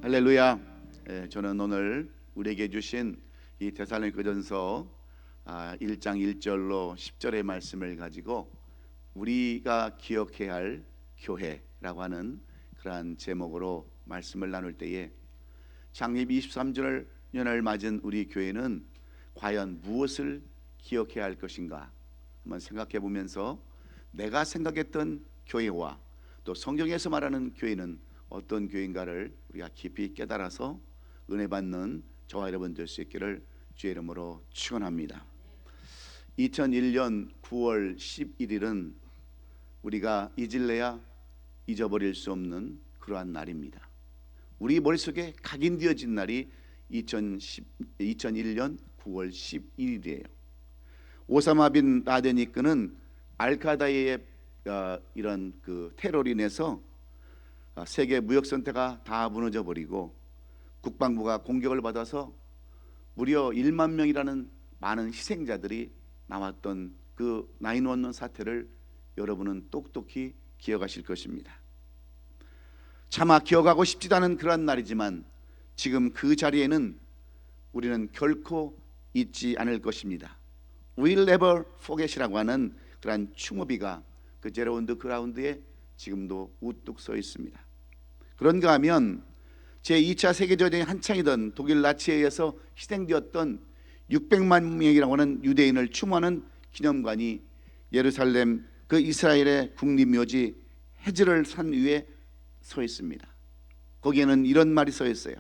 할렐루야. 저는 오늘 우리에게 주신 이 데살로니가전서 1장 1절로 10절의 말씀을 가지고 우리가 기억해야 할 교회라고 하는 그러한 제목으로 말씀을 나눌 때에 창립 23주년을 맞은 우리 교회는 과연 무엇을 기억해야 할 것인가 한번 생각해 보면서 내가 생각했던 교회와 또 성경에서 말하는 교회는 어떤 교회인가를 우리가 깊이 깨달아서 은혜 받는 저와 여러분 될 수 있기를 주의 이름으로 축원합니다. 2001년 9월 11일은 우리가 잊을래야 잊어버릴 수 없는 그러한 날입니다. 우리 머릿속에 각인되어진 날이 2001년 9월 11일이에요. 오사마 빈 라덴이 이끄는 알카다의 이런 그 테러로 인해서 세계 무역 선태가 다 무너져 버리고 국방부가 공격을 받아서 무려 1만 명이라는 많은 희생자들이 나왔던 그 911 사태를 여러분은 똑똑히 기억하실 것입니다. 차마 기억하고 싶지도 않은 그런 날이지만 지금 그 자리에는 우리는 결코 잊지 않을 것입니다. We'll never forget이라고 하는 그러한 충어비가 그 제로 온더 그라운드에 지금도 우뚝 서 있습니다. 그런가 하면 제2차 세계대전이 한창이던 독일 나치에 의해서 희생되었던 600만 명이라고 하는 유대인을 추모하는 기념관이 예루살렘 그 이스라엘의 국립묘지 헤즈를 산 위에 서 있습니다. 거기에는 이런 말이 써 있어요.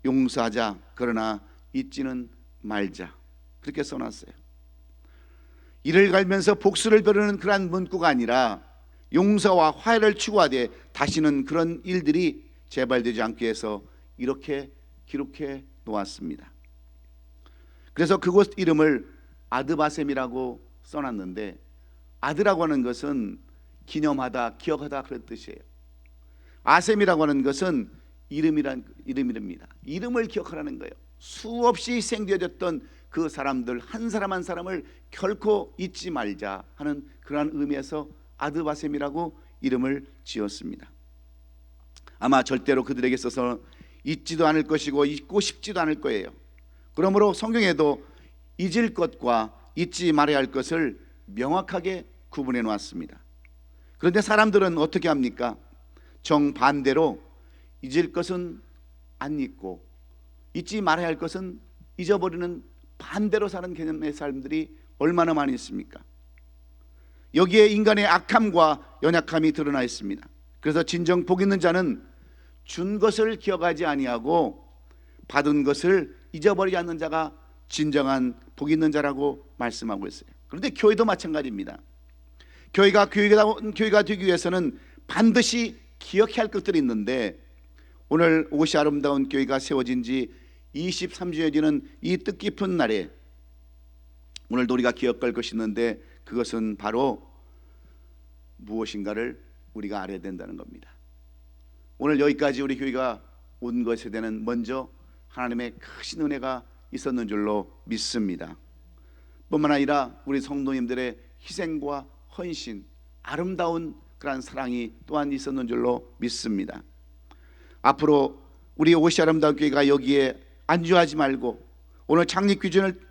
용서하자 그러나 잊지는 말자, 그렇게 써놨어요. 이를 갈면서 복수를 벼르는 그러한 문구가 아니라 용서와 화해를 추구하되 다시는 그런 일들이 재발되지 않게 해서 이렇게 기록해 놓았습니다. 그래서 그곳 이름을 아드바셈이라고 써놨는데, 아드라고 하는 것은 기념하다, 기억하다 그런 뜻이에요. 아셈이라고 하는 것은 이름입니다. 이름을 기억하라는 거예요. 수없이 희생되어졌던 그 사람들 한 사람 한 사람을 결코 잊지 말자 하는 그러한 의미에서 아드바셈이라고 이름을 지었습니다. 아마 절대로 그들에게 있어서 잊지도 않을 것이고 잊고 싶지도 않을 거예요. 그러므로 성경에도 잊을 것과 잊지 말아야 할 것을 명확하게 구분해 놓았습니다. 그런데 사람들은 어떻게 합니까? 정반대로 잊을 것은 안 잊고 잊지 말아야 할 것은 잊어버리는 반대로 사는 개념의 사람들이 얼마나 많이 있습니까? 여기에 인간의 악함과 연약함이 드러나 있습니다. 그래서 진정 복 있는 자는 준 것을 기억하지 아니하고 받은 것을 잊어버리지 않는 자가 진정한 복 있는 자라고 말씀하고 있어요. 그런데 교회도 마찬가지입니다. 교회가 되기 위해서는 반드시 기억해야 할 것들이 있는데, 오늘 옷이 아름다운 교회가 세워진 지 23주년 되는 이 뜻깊은 날에 오늘도 우리가 기억할 것이 있는데, 그것은 바로 무엇인가를 우리가 알아야 된다는 겁니다. 오늘 여기까지 우리 교회가 온 것에 대한 먼저 하나님의 크신 은혜가 있었는 줄로 믿습니다. 뿐만 아니라 우리 성도님들의 희생과 헌신, 아름다운 그러한 사랑이 또한 있었는 줄로 믿습니다. 앞으로 우리 옷이 아름다운 교회가 여기에 안주하지 말고 오늘 창립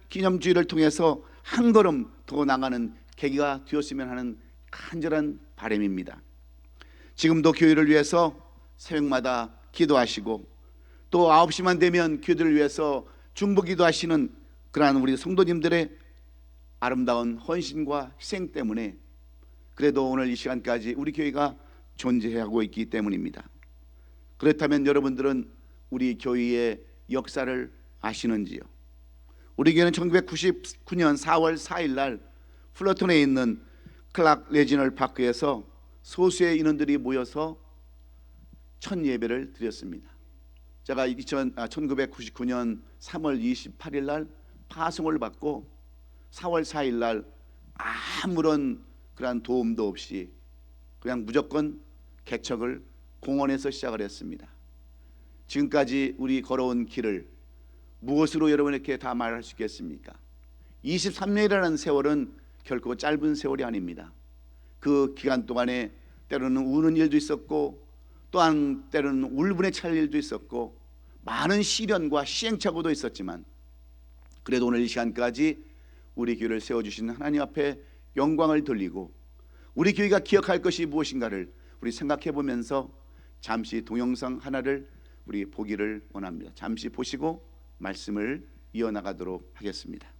기념주의를 통해서 한 걸음 더 나가는 계기가 되었으면 하는 간절한 바람입니다. 지금도 교회를 위해서 새벽마다 기도하시고 또 9시만 되면 교회들을 위해서 중보기도 하시는 그러한 우리 성도님들의 아름다운 헌신과 희생 때문에 그래도 오늘 이 시간까지 우리 교회가 존재하고 있기 때문입니다. 그렇다면 여러분들은 우리 교회의 역사를 아시는지요? 우리 교회는 1999년 4월 4일 날 플러톤에 있는 클락 레지널 파크에서 소수의 인원들이 모여서 첫 예배를 드렸습니다. 제가 1999년 3월 28일 날 파송을 받고 4월 4일 날 아무런 그러한 도움도 없이 그냥 무조건 개척을 공원에서 시작을 했습니다. 지금까지 우리 걸어온 길을 무엇으로 여러분에게 다 말할 수 있겠습니까? 23년이라는 세월은 결코 짧은 세월이 아닙니다. 그 기간 동안에 때로는 우는 일도 있었고 또한 때로는 울분에 찰 일도 있었고 많은 시련과 시행착오도 있었지만 그래도 오늘 이 시간까지 우리 교회를 세워주신 하나님 앞에 영광을 돌리고 우리 교회가 기억할 것이 무엇인가를 우리 생각해 보면서 잠시 동영상 하나를 우리 보기를 원합니다. 잠시 보시고 말씀을 이어나가도록 하겠습니다.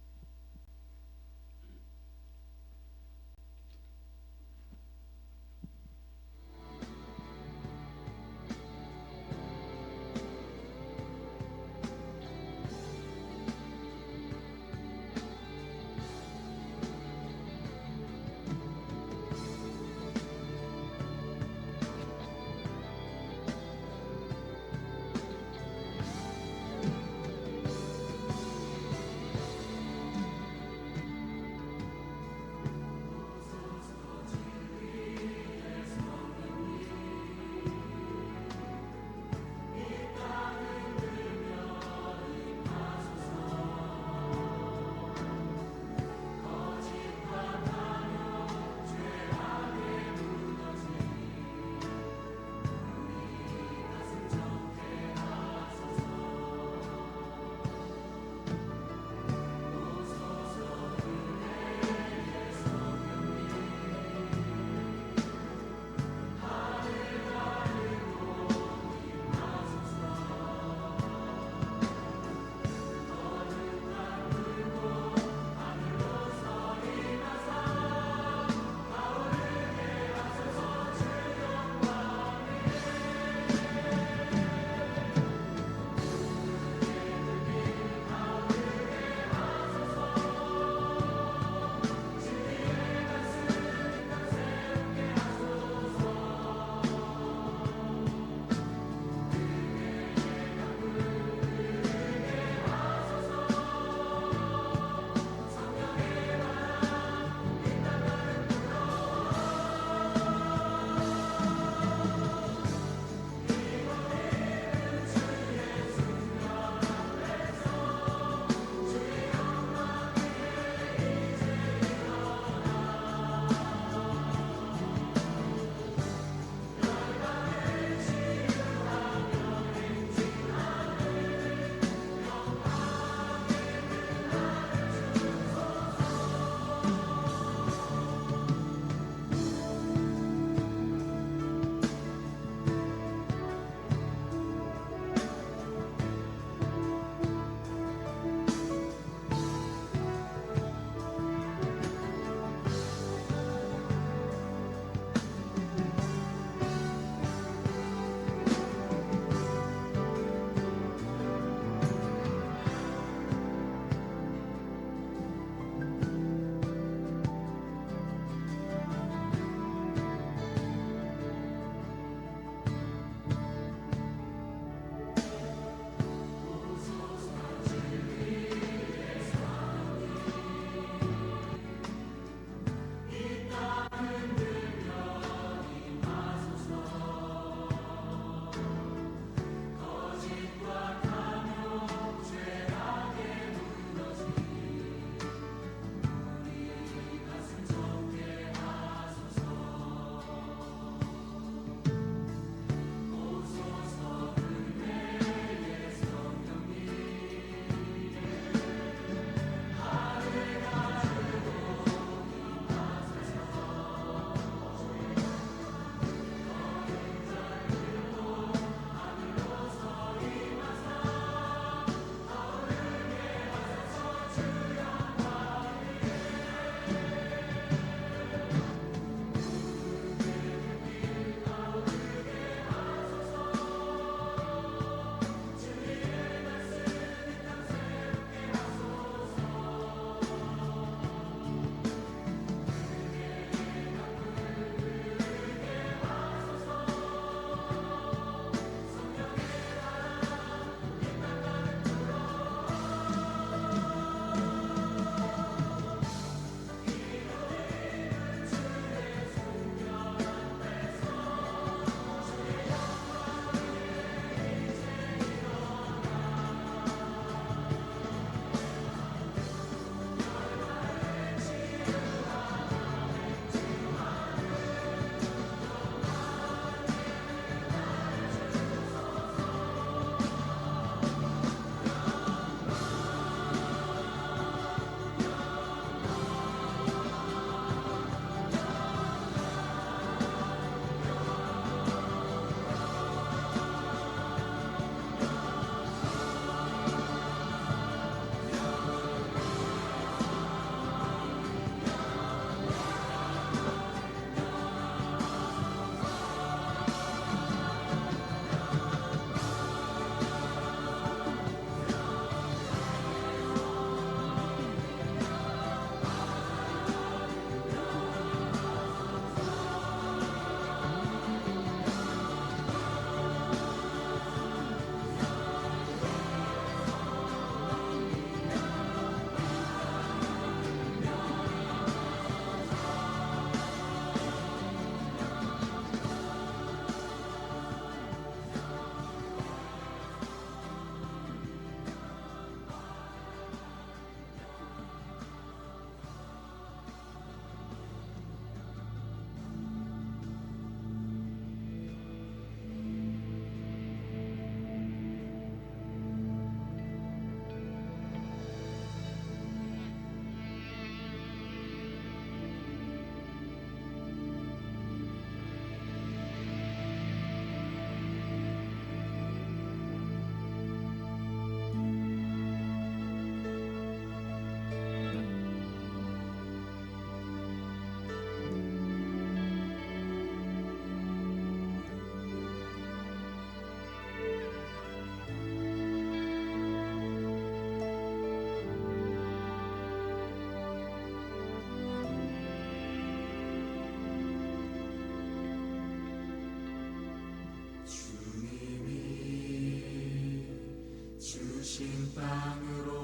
신땅으로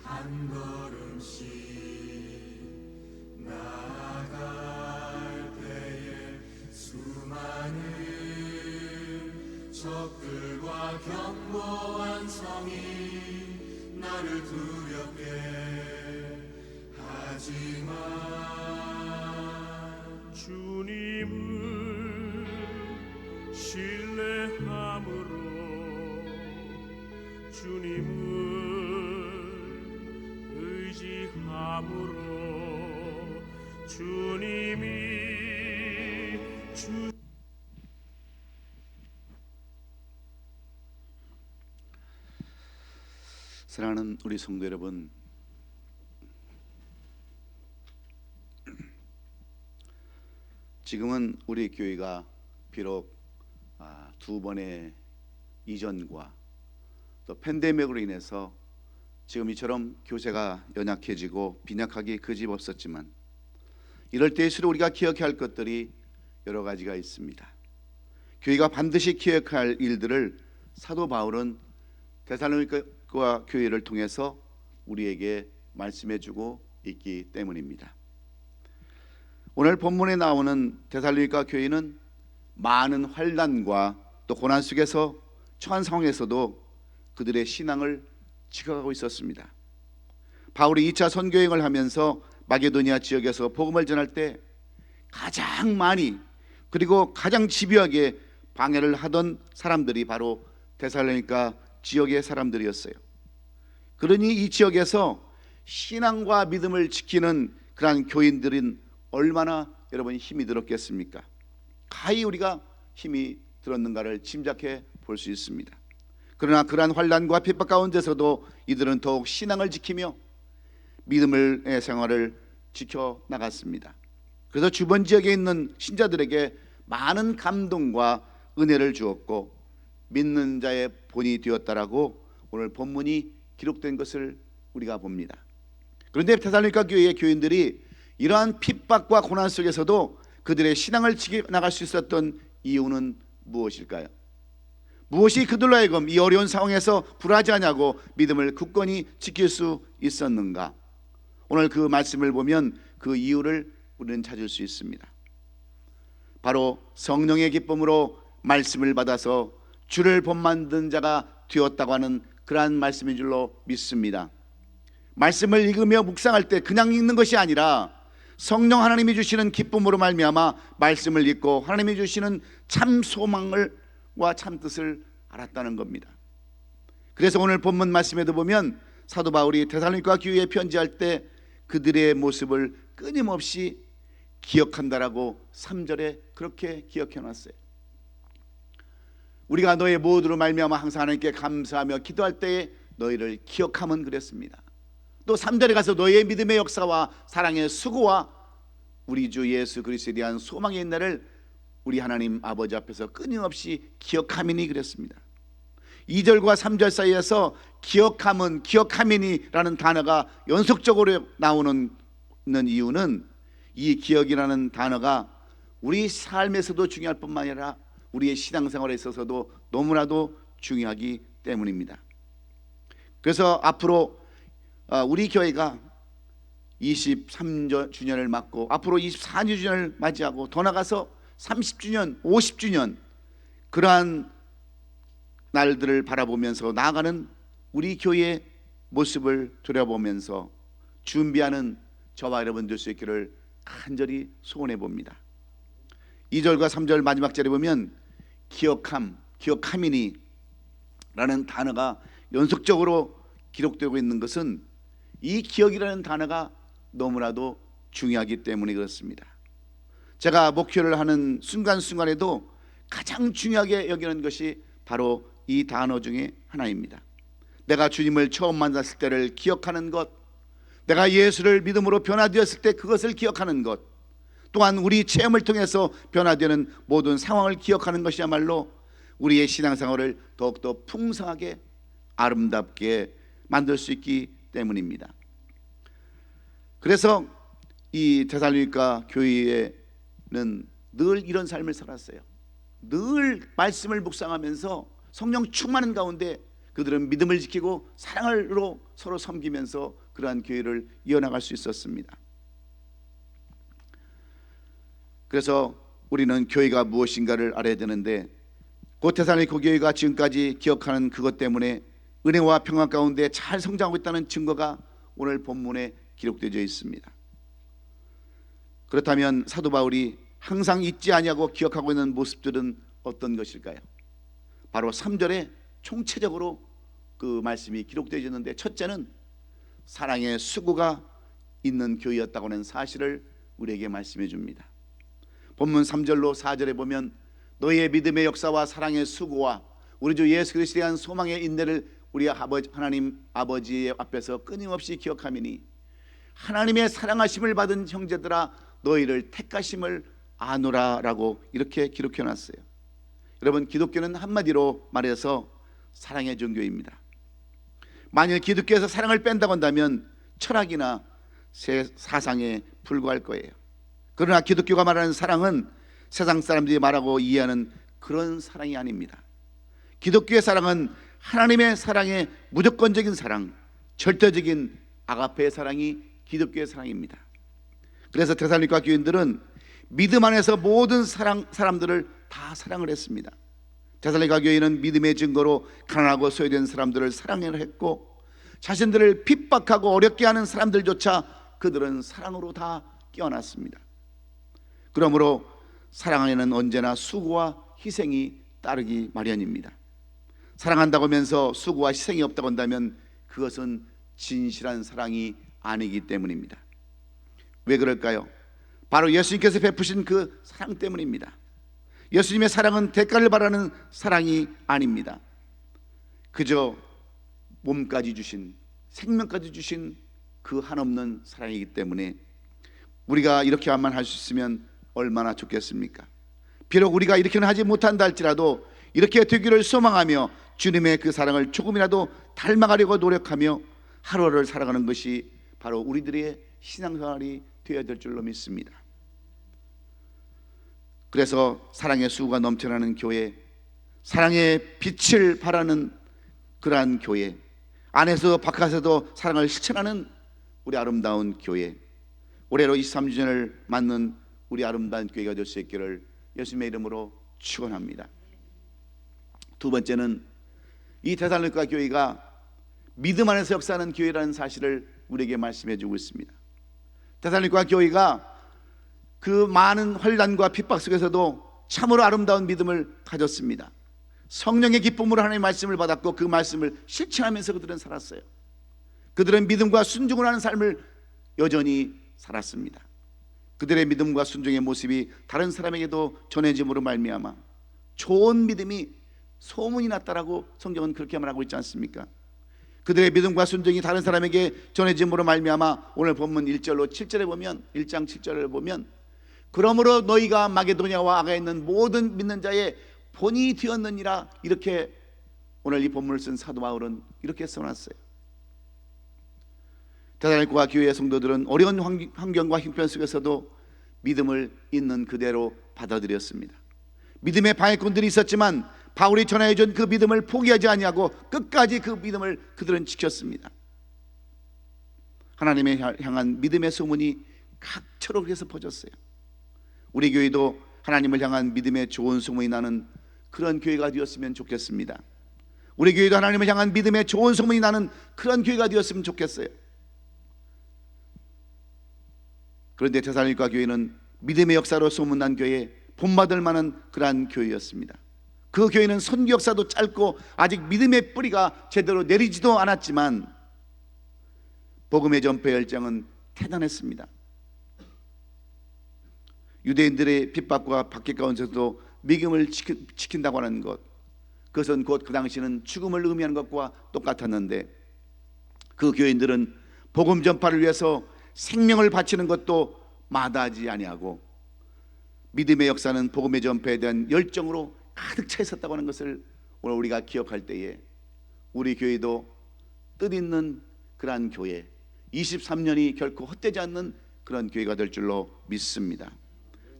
한 걸음씩 나아갈 때에 수많은 적들과 견고한 성이 나를 두렵게 하지만 주님을 신뢰함으로 주님을 의지함으로 주님이 주 사랑하는 우리 성도 여러분, 지금은 우리 교회가 비록 두 번의 이전과 또 팬데믹으로 인해서 지금 이처럼 교세가 연약해지고 빈약하기 그지없었지만, 이럴 때일수록 우리가 기억해야 할 것들이 여러 가지가 있습니다. 교회가 반드시 기억해야 할 일들을 사도 바울은 데살로니가 교회를 통해서 우리에게 말씀해주고 있기 때문입니다. 오늘 본문에 나오는 데살로니가 교회는 많은 환난과 또 고난 속에서 처한 상황에서도 그들의 신앙을 지켜가고 있었습니다. 바울이 2차 선교행을 하면서 마게도니아 지역에서 복음을 전할 때 가장 많이 그리고 가장 집요하게 방해를 하던 사람들이 바로 데살로니가 지역의 사람들이었어요. 그러니 이 지역에서 신앙과 믿음을 지키는 그러한 교인들은 얼마나 여러분이 힘이 들었겠습니까? 가히 우리가 힘이 들었는가를 짐작해 볼 수 있습니다. 그러나 그러한 환난과 핍박 가운데서도 이들은 더욱 신앙을 지키며 믿음의 생활을 지켜나갔습니다. 그래서 주변 지역에 있는 신자들에게 많은 감동과 은혜를 주었고 믿는 자의 본이 되었다라고 오늘 본문이 기록된 것을 우리가 봅니다. 그런데 데살로니가 교회의 교인들이 이러한 핍박과 고난 속에서도 그들의 신앙을 지켜나갈 수 있었던 이유는 무엇일까요? 무엇이 그들로 하여금 이 어려운 상황에서 불하지 않냐고 믿음을 굳건히 지킬 수 있었는가? 오늘 그 말씀을 보면 그 이유를 우리는 찾을 수 있습니다. 바로 성령의 기쁨으로 말씀을 받아서 주를 본받는 자가 되었다고 하는 그러한 말씀인 줄로 믿습니다. 말씀을 읽으며 묵상할 때 그냥 읽는 것이 아니라 성령 하나님이 주시는 기쁨으로 말미암아 말씀을 읽고 하나님이 주시는 참 소망과 참 뜻을 알았다는 겁니다. 그래서 오늘 본문 말씀에도 보면 사도 바울이 데살로니가 교회에 편지할 때 그들의 모습을 끊임없이 기억한다라고 3절에 그렇게 기억해 놨어요. 우리가 너의 모두로 말미암아 항상 하나님께 감사하며 기도할 때에 너희를 기억하면 그랬습니다. 또 3절에 가서 너의 믿음의 역사와 사랑의 수고와 우리 주 예수 그리스도에 대한 소망의 인내를 우리 하나님 아버지 앞에서 끊임없이 기억하미니 그랬습니다. 2절과 3절 사이에서 기억함은 기억하미니라는 단어가 연속적으로 나오는 이유는 이 기억이라는 단어가 우리 삶에서도 중요할 뿐만 아니라 우리의 신앙생활에 있어서도 너무나도 중요하기 때문입니다. 그래서 앞으로 우리 교회가 23주년을 맞고 앞으로 24주년을 맞이하고 더 나가서 30주년, 50주년 그러한 날들을 바라보면서 나아가는 우리 교회의 모습을 돌아보면서 준비하는 저와 여러분 될 수 있기를 간절히 소원해 봅니다. 2절과 3절 마지막 절에 보면 기억함이니 라는 단어가 연속적으로 기록되고 있는 것은 이 기억이라는 단어가 너무나도 중요하기 때문에 그렇습니다. 제가 목회를 하는 순간순간에도 가장 중요하게 여기는 것이 바로 이 단어 중에 하나입니다. 내가 주님을 처음 만났을 때를 기억하는 것, 내가 예수를 믿음으로 변화되었을 때 그것을 기억하는 것, 또한 우리 체험을 통해서 변화되는 모든 상황을 기억하는 것이야말로 우리의 신앙생활을 더욱더 풍성하게 아름답게 만들 수 있기 때문입니다. 그래서 이 데살로니가 교회는 늘 이런 삶을 살았어요. 늘 말씀을 묵상하면서 성령 충만한 가운데 그들은 믿음을 지키고 사랑으로 서로 섬기면서 그러한 교회를 이어나갈 수 있었습니다. 그래서 우리는 교회가 무엇인가를 알아야 되는데, 고 데살로니가 교회가 지금까지 기억하는 그것 때문에 은혜와 평안 가운데 잘 성장하고 있다는 증거가 오늘 본문에 기록되어 있습니다. 그렇다면 사도 바울이 항상 잊지 아니하고 기억하고 있는 모습들은 어떤 것일까요? 바로 3절에 총체적으로 그 말씀이 기록되어 있는데, 첫째는 사랑의 수고가 있는 교회였다고 하는 사실을 우리에게 말씀해 줍니다. 본문 3절로 4절에 보면 너희의 믿음의 역사와 사랑의 수고와 우리 주 예수 그리스도에 대한 소망의 인내를 우리 하나님 아버지 앞에서 끊임없이 기억하미니 하나님의 사랑하심을 받은 형제들아 너희를 택하심을 아노라라고 이렇게 기록해 놨어요. 여러분, 기독교는 한마디로 말해서 사랑의 종교입니다. 만일 기독교에서 사랑을 뺀다고 한다면 철학이나 사상에 불과할 거예요. 그러나 기독교가 말하는 사랑은 세상 사람들이 말하고 이해하는 그런 사랑이 아닙니다. 기독교의 사랑은 하나님의 사랑의 무조건적인 사랑, 절대적인 아가페의 사랑이 기독교의 사랑입니다. 그래서 데살로니가 교인들은 믿음 안에서 모든 사람들을 다 사랑을 했습니다. 데살로니가 교인은 믿음의 증거로 가난하고 소외된 사람들을 사랑을 했고, 자신들을 핍박하고 어렵게 하는 사람들조차 그들은 사랑으로 다 끼워놨습니다. 그러므로 사랑 안에는 언제나 수고와 희생이 따르기 마련입니다. 사랑한다고 하면서 수고와 희생이 없다고 한다면 그것은 진실한 사랑이 아니기 때문입니다. 왜 그럴까요? 바로 예수님께서 베푸신 그 사랑 때문입니다. 예수님의 사랑은 대가를 바라는 사랑이 아닙니다. 그저 몸까지 주신, 생명까지 주신 그 한없는 사랑이기 때문에 우리가 이렇게만 할 수 있으면 얼마나 좋겠습니까? 비록 우리가 이렇게는 하지 못한다 할지라도 이렇게 되기를 소망하며 주님의 그 사랑을 조금이라도 닮아가려고 노력하며 하루를 살아가는 것이 바로 우리들의 신앙생활이 되어야 될 줄로 믿습니다. 그래서 사랑의 수고가 넘쳐나는 교회, 사랑의 빛을 발하는 그러한 교회, 안에서 바깥에서도 사랑을 실천하는 우리 아름다운 교회, 올해로 23주년을 맞는 우리 아름다운 교회가 될 수 있기를 예수님의 이름으로 축원합니다. 두 번째는 이 데살로니가 교회가 믿음 안에서 역사하는 교회라는 사실을 우리에게 말씀해 주고 있습니다. 데살로니가 교회가 그 많은 환난과 핍박 속에서도 참으로 아름다운 믿음을 가졌습니다. 성령의 기쁨으로 하나님의 말씀을 받았고 그 말씀을 실천하면서 그들은 살았어요. 그들은 믿음과 순종을 하는 삶을 여전히 살았습니다. 그들의 믿음과 순종의 모습이 다른 사람에게도 전해짐으로 말미암아 좋은 믿음이 소문이 났다라고 성경은 그렇게 말하고 있지 않습니까? 그들의 믿음과 순종이 다른 사람에게 전해짐으로 말미암아 오늘 본문 1절로 7절에 보면, 1장 7절을 보면 그러므로 너희가 마게도냐와 아가에 있는 모든 믿는 자의 본이 되었느니라, 이렇게 오늘 이 본문을 쓴 사도 바울은 이렇게 써놨어요. 데살로니가 교회의 성도들은 어려운 환경과 형편 속에서도 믿음을 있는 그대로 받아들였습니다. 믿음의 방해꾼들이 있었지만 바울이 전해준 그 믿음을 포기하지 아니하고 끝까지 그 믿음을 그들은 지켰습니다. 하나님의 향한 믿음의 소문이 각처로 그래서 퍼졌어요. 우리 교회도 하나님을 향한 믿음의 좋은 소문이 나는 그런 교회가 되었으면 좋겠습니다. 우리 교회도 하나님을 향한 믿음의 좋은 소문이 나는 그런 교회가 되었으면 좋겠어요. 그런데 데살로니가 교회는 믿음의 역사로 소문난 교회, 본받을 만한 그러한 교회였습니다. 그 교회는 선교 역사도 짧고 아직 믿음의 뿌리가 제대로 내리지도 않았지만 복음의 전파 열정은 대단했습니다. 유대인들의 핍박과 박해 가운데서도 믿음을 지킨다고 하는 것, 그것은 곧 그 당시는 죽음을 의미하는 것과 똑같았는데 그 교인들은 복음 전파를 위해서 생명을 바치는 것도 마다하지 아니하고 믿음의 역사는 복음의 전파에 대한 열정으로 가득 차 있었다고 하는 것을 오늘 우리가 기억할 때에 우리 교회도 뜻있는 그러한 교회, 23년이 결코 헛되지 않는 그런 교회가 될 줄로 믿습니다.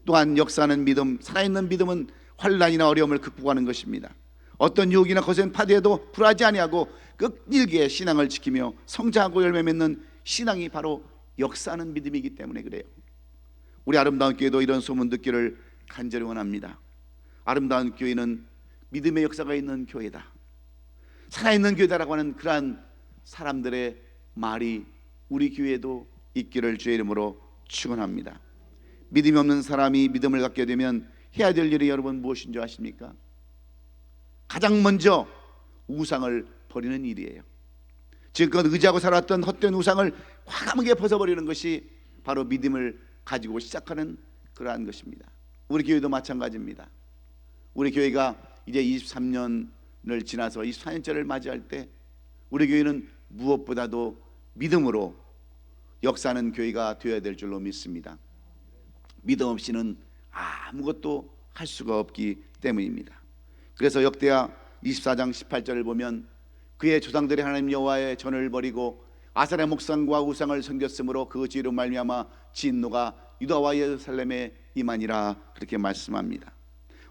또한 역사하는 믿음, 살아있는 믿음은 환난이나 어려움을 극복하는 것입니다. 어떤 유혹이나 거센 파도에도 굴하지 아니하고 끈질기게 신앙을 지키며 성장하고 열매 맺는 신앙이 바로 역사하는 믿음이기 때문에 그래요. 우리 아름다운 교회도 이런 소문 듣기를 간절히 원합니다. 아름다운 교회는 믿음의 역사가 있는 교회다, 살아있는 교회다라고 하는 그러한 사람들의 말이 우리 교회에도 있기를 주의 이름으로 축원합니다. 믿음이 없는 사람이 믿음을 갖게 되면 해야 될 일이 여러분 무엇인 줄 아십니까? 가장 먼저 우상을 버리는 일이에요. 지금껏 의지하고 살았던 헛된 우상을 과감하게 벗어버리는 것이 바로 믿음을 가지고 시작하는 그러한 것입니다. 우리 교회도 마찬가지입니다. 우리 교회가 이제 23년을 지나서 24년째를 맞이할 때 우리 교회는 무엇보다도 믿음으로 역사하는 교회가 되어야 될 줄로 믿습니다. 믿음 없이는 아무것도 할 수가 없기 때문입니다. 그래서 역대하 24장 18절을 보면 그의 조상들이 하나님 여호와의 전을 버리고 아사랴 목상과 우상을 섬겼으므로 그 죄로 말미암아 진노가 유다와 예루살렘에 임하니라, 그렇게 말씀합니다.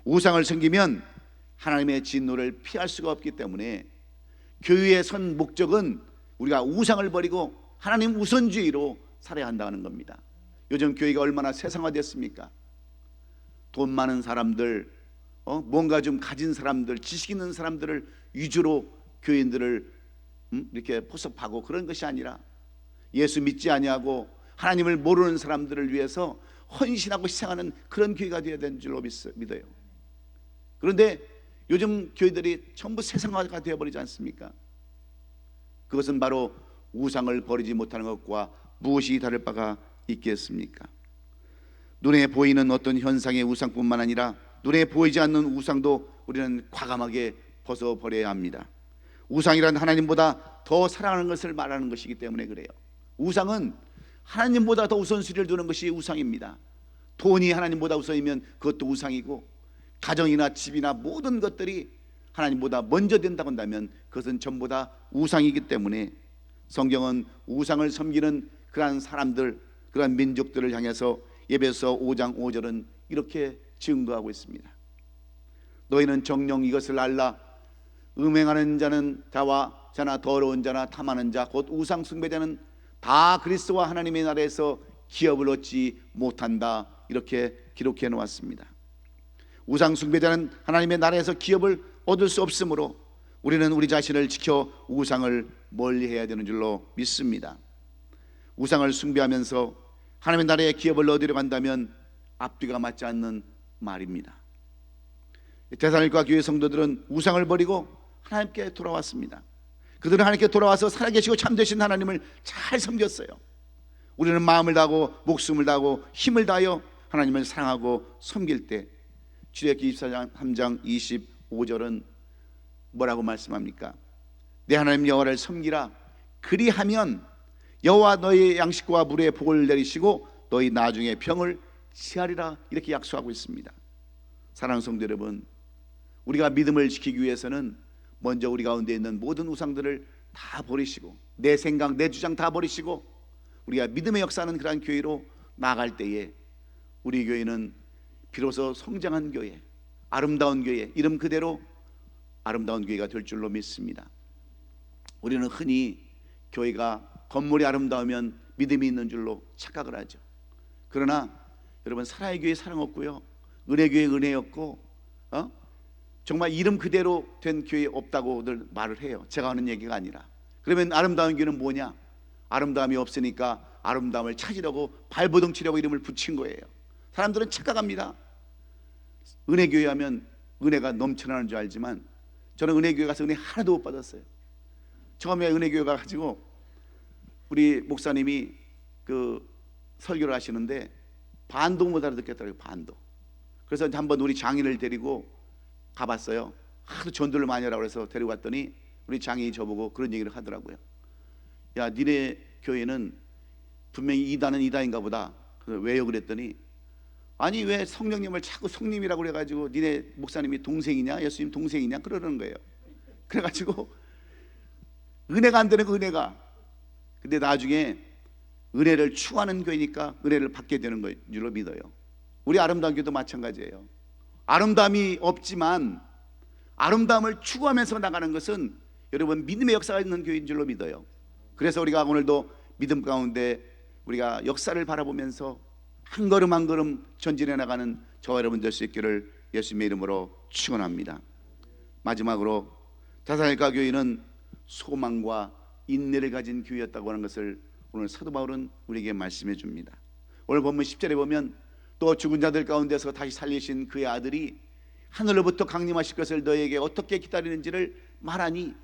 우상을 섬기면 하나님의 진노를 피할 수가 없기 때문에 교회의 선 목적은 우리가 우상을 버리고 하나님 우선주의로 살아야 한다는 겁니다. 요즘 교회가 얼마나 세상화됐습니까? 돈 많은 사람들, 뭔가 좀 가진 사람들, 지식 있는 사람들을 위주로 교인들을 이렇게 포섭하고 그런 것이 아니라 예수 믿지 아니하고 하나님을 모르는 사람들을 위해서 헌신하고 희생하는 그런 교회가 되어야 되는 줄로 믿어요. 그런데 요즘 교회들이 전부 세상화가 되어버리지 않습니까? 그것은 바로 우상을 버리지 못하는 것과 무엇이 다를 바가 있겠습니까? 눈에 보이는 어떤 현상의 우상뿐만 아니라 눈에 보이지 않는 우상도 우리는 과감하게 벗어버려야 합니다. 우상이란 하나님보다 더 사랑하는 것을 말하는 것이기 때문에 그래요. 우상은 하나님보다 더 우선순위를 두는 것이 우상입니다. 돈이 하나님보다 우선이면 그것도 우상이고, 가정이나 집이나 모든 것들이 하나님보다 먼저 된다고 한다면 그것은 전부 다 우상이기 때문에 성경은 우상을 섬기는 그러한 사람들, 그러한 민족들을 향해서 에베소 5장 5절은 이렇게 증거하고 있습니다. 너희는 정녕 이것을 알라. 음행하는 자는 자나 더러운 자나 탐하는 자 곧 우상 숭배자는 다 그리스도와 하나님의 나라에서 기업을 얻지 못한다, 이렇게 기록해 놓았습니다. 우상 숭배자는 하나님의 나라에서 기업을 얻을 수 없으므로 우리는 우리 자신을 지켜 우상을 멀리해야 되는 줄로 믿습니다. 우상을 숭배하면서 하나님의 나라의 기업을 얻으려고 한다면 앞뒤가 맞지 않는 말입니다. 데살로니가 교회 성도들은 우상을 버리고 하나님께 돌아왔습니다. 그들은 하나님께 돌아와서 살아계시고 참되신 하나님을 잘 섬겼어요. 우리는 마음을 다하고 목숨을 다하고 힘을 다하여 하나님을 사랑하고 섬길 때 출애굽기 23장 25절은 뭐라고 말씀합니까? 내 하나님 여호와를 섬기라. 그리하면 여호와 너희의 양식과 물의 복을 내리시고 너희 나중에 병을 치하리라, 이렇게 약속하고 있습니다. 사랑하는 성도 여러분, 우리가 믿음을 지키기 위해서는 먼저 우리 가운데 있는 모든 우상들을 다 버리시고 내 생각, 내 주장 다 버리시고 우리가 믿음의 역사하는 그러한 교회로 나아갈 때에 우리 교회는 비로소 성장한 교회, 아름다운 교회, 이름 그대로 아름다운 교회가 될 줄로 믿습니다. 우리는 흔히 교회가 건물이 아름다우면 믿음이 있는 줄로 착각을 하죠. 그러나 여러분, 사랑의 교회 사랑 없고요, 은혜 교회 은혜 없고, 정말 이름 그대로 된 교회 없다고들 말을 해요. 제가 하는 얘기가 아니라. 그러면 아름다운 교회는 뭐냐? 아름다움이 없으니까 아름다움을 찾으려고 발버둥 치려고 이름을 붙인 거예요. 사람들은 착각합니다. 은혜 교회 하면 은혜가 넘쳐나는 줄 알지만 저는 은혜 교회 가서 은혜 하나도 못 받았어요. 처음에 은혜 교회 가가지고 우리 목사님이 그 설교를 하시는데 반도 못 알아듣겠더라고요. 반도. 그래서 한번 우리 장인을 데리고 가봤어요. 하도 전도를 많이 하라고 해서 데리고 갔더니 우리 장인이 저보고 그런 얘기를 하더라고요. 야, 니네 교회는 분명히 이단은 이단인가 보다. 왜요? 그랬더니 아니, 왜 성령님을 자꾸 성님이라고 그래가지고 니네 목사님이 동생이냐, 예수님 동생이냐 그러는 거예요. 그래가지고 은혜가 안 되는 거, 은혜가. 근데 나중에 은혜를 추구하는 교회니까 은혜를 받게 되는 줄로 믿어요. 우리 아름다운 교회도 마찬가지예요. 아름다움이 없지만 아름다움을 추구하면서 나가는 것은 여러분 믿음의 역사가 있는 교회인 줄로 믿어요. 그래서 우리가 오늘도 믿음 가운데 우리가 역사를 바라보면서 한 걸음 한 걸음 전진해 나가는 저와 여러분 될 수 있기를 예수님의 이름으로 축원합니다. 마지막으로 데살로니가 교회는 소망과 인내를 가진 교회였다고 하는 것을 오늘 사도 바울은 우리에게 말씀해 줍니다. 오늘 본문 10절에 보면 또 죽은 자들 가운데서 다시 살리신 그의 아들이 하늘로부터 강림하실 것을 너희에게 어떻게 기다리는지를 말하니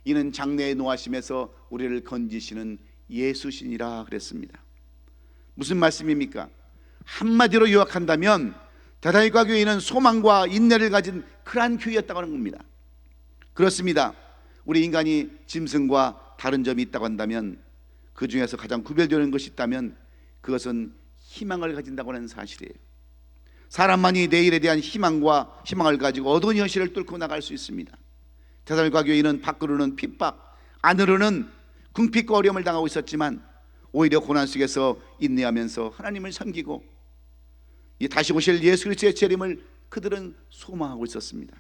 이는 장래의 노하심에서 우리를 건지시는 예수시니라 그랬습니다. 무슨 말씀입니까? 한마디로 요약한다면 데살로니가 교회는 소망과 인내를 가진 그러한 교회였다고 하는 겁니다. 그렇습니다. 우리 인간이 짐승과 다른 점이 있다고 한다면 그 중에서 가장 구별되는 것이 있다면 그것은 희망을 가진다고 하는 사실이에요. 사람만이 내일에 대한 희망을 가지고 어두운 현실을 뚫고 나갈 수 있습니다. 데살로니가 교회는 밖으로는 핍박, 안으로는 궁핍과 어려움을 당하고 있었지만 오히려 고난 속에서 인내하면서 하나님을 섬기고 다시 오실 예수 그리스도의 재림을 그들은 소망하고 있었습니다.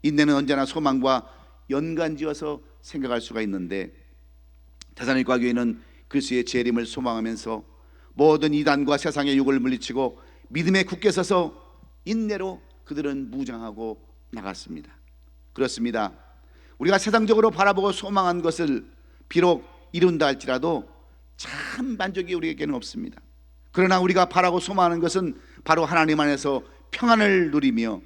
인내는 언제나 소망과 연관지어서 생각할 수가 있는데 데살로니가 교회는 그리스도의 재림을 소망하면서 모든 이단과 세상의 유혹을 물리치고 믿음에 굳게 서서 인내로 그들은 무장하고 나갔습니다. 그렇습니다. 우리가 세상적으로 바라보고 소망한 것을 비록 이룬다 할지라도 참 만족이 우리에게는 없습니다. 그러나 우리가 바라고 소망하는 것은 바로 하나님 안에서 평안을 누리며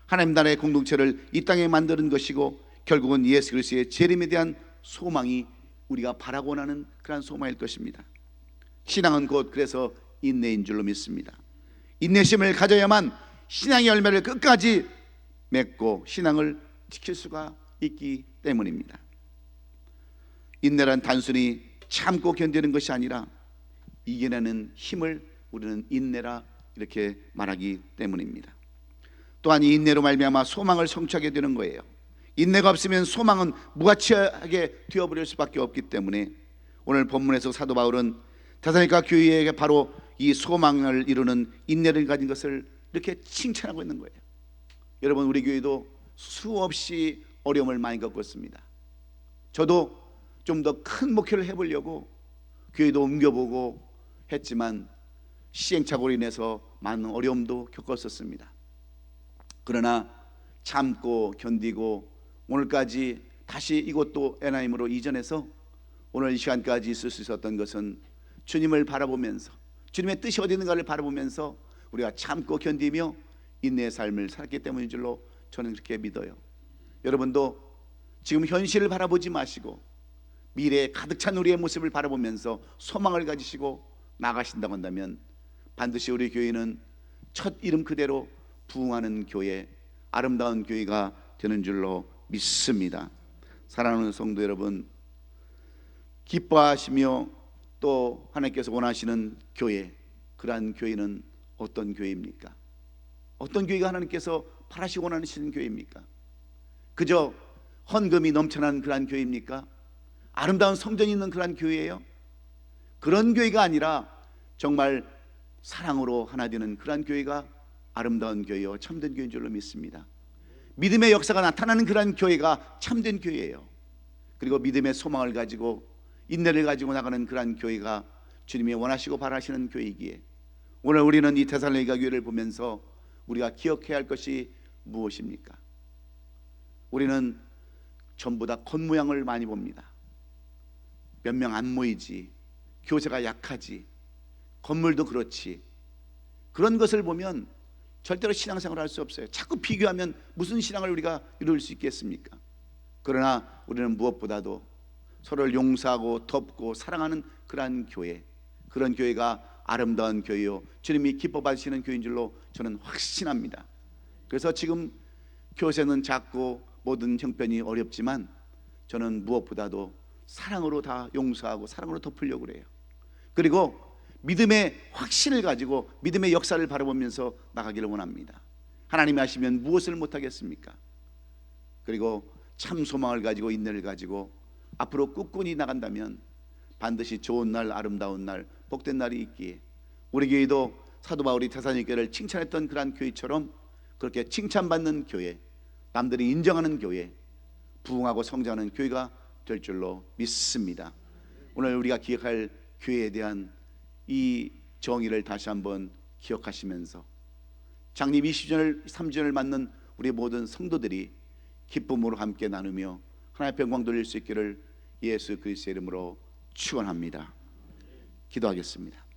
하나님 나라의 공동체를 이 땅에 만드는 것이고 결국은 예수 그리스도의 재림에 대한 소망이 우리가 바라고 원하는 그런 소망일 것입니다. 신앙은 곧 그래서 인내인 줄로 믿습니다. 인내심을 가져야만 신앙의 열매를 끝까지 맺고 신앙을 지킬 수가 있기 때문입니다. 인내란 단순히 참고 견디는 것이 아니라 이겨내는 힘을 우리는 인내라 이렇게 말하기 때문입니다. 또한 이 인내로 말미암아 소망을 성취하게 되는 거예요. 인내가 없으면 소망은 무가치하게 되어버릴 수밖에 없기 때문에 오늘 본문에서 사도 바울은 데살로니가 교회에게 바로 이 소망을 이루는 인내를 가진 것을 이렇게 칭찬하고 있는 거예요. 여러분, 우리 교회도 수없이 어려움을 많이 겪고 있습니다. 저도 좀 더 큰 목표를 해보려고 교회도 옮겨보고 했지만 시행착오로 인해서 많은 어려움도 겪었었습니다. 그러나 참고 견디고 오늘까지 다시 이곳도 에나임으로 이전해서 오늘 이 시간까지 있을 수 있었던 것은 주님을 바라보면서 주님의 뜻이 어디 있는가를 바라보면서 우리가 참고 견디며 인내의 삶을 살았기 때문인 줄로 저는 그렇게 믿어요. 여러분도 지금 현실을 바라보지 마시고 미래에 가득 찬 우리의 모습을 바라보면서 소망을 가지시고 나가신다고 한다면 반드시 우리 교회는 첫 이름 그대로 부흥하는 교회, 아름다운 교회가 되는 줄로 믿습니다. 사랑하는 성도 여러분, 기뻐하시며 또 하나님께서 원하시는 교회, 그러한 교회는 어떤 교회입니까? 어떤 교회가 하나님께서 바라시고 원하시는 교회입니까? 그저 헌금이 넘쳐나는 그러한 교회입니까? 아름다운 성전이 있는 그러한 교회예요? 그런 교회가 아니라 정말 사랑으로 하나 되는 그러한 교회가 아름다운 교회요 참된 교회인 줄로 믿습니다. 믿음의 역사가 나타나는 그러한 교회가 참된 교회예요. 그리고 믿음의 소망을 가지고 인내를 가지고 나가는 그러한 교회가 주님이 원하시고 바라시는 교회이기에 오늘 우리는 이 데살로니가 교회를 보면서 우리가 기억해야 할 것이 무엇입니까? 우리는 전부 다 겉모양을 많이 봅니다. 몇 명 안 모이지, 교제가 약하지, 건물도 그렇지, 그런 것을 보면 절대로 신앙생활을 할 수 없어요. 자꾸 비교하면 무슨 신앙을 우리가 이룰 수 있겠습니까? 그러나 우리는 무엇보다도 서로를 용서하고 덮고 사랑하는 그러한 교회, 그런 교회가 아름다운 교회요 주님이 기뻐 받으시는 교회인 줄로 저는 확신합니다. 그래서 지금 교세는 작고 모든 형편이 어렵지만 저는 무엇보다도 사랑으로 다 용서하고 사랑으로 덮으려고 그래요. 그리고 믿음의 확신을 가지고 믿음의 역사를 바라보면서 나가기를 원합니다. 하나님이 하시면 무엇을 못하겠습니까? 그리고 참 소망을 가지고 인내를 가지고 앞으로 꿋꿋이 나간다면 반드시 좋은 날, 아름다운 날, 복된 날이 있기에 우리 교회도 사도 바울이 데살로니가 교회를 칭찬했던 그러한 교회처럼 그렇게 칭찬받는 교회, 남들이 인정하는 교회, 부흥하고 성장하는 교회가 될 줄로 믿습니다. 오늘 우리가 기억할 교회에 대한 이 정의를 다시 한번 기억하시면서 장립 20주년을 3주년을 맞는 우리 모든 성도들이 기쁨으로 함께 나누며 하나님의 영광 돌릴 수 있기를 예수 그리스도의 이름으로 축원합니다. 기도하겠습니다.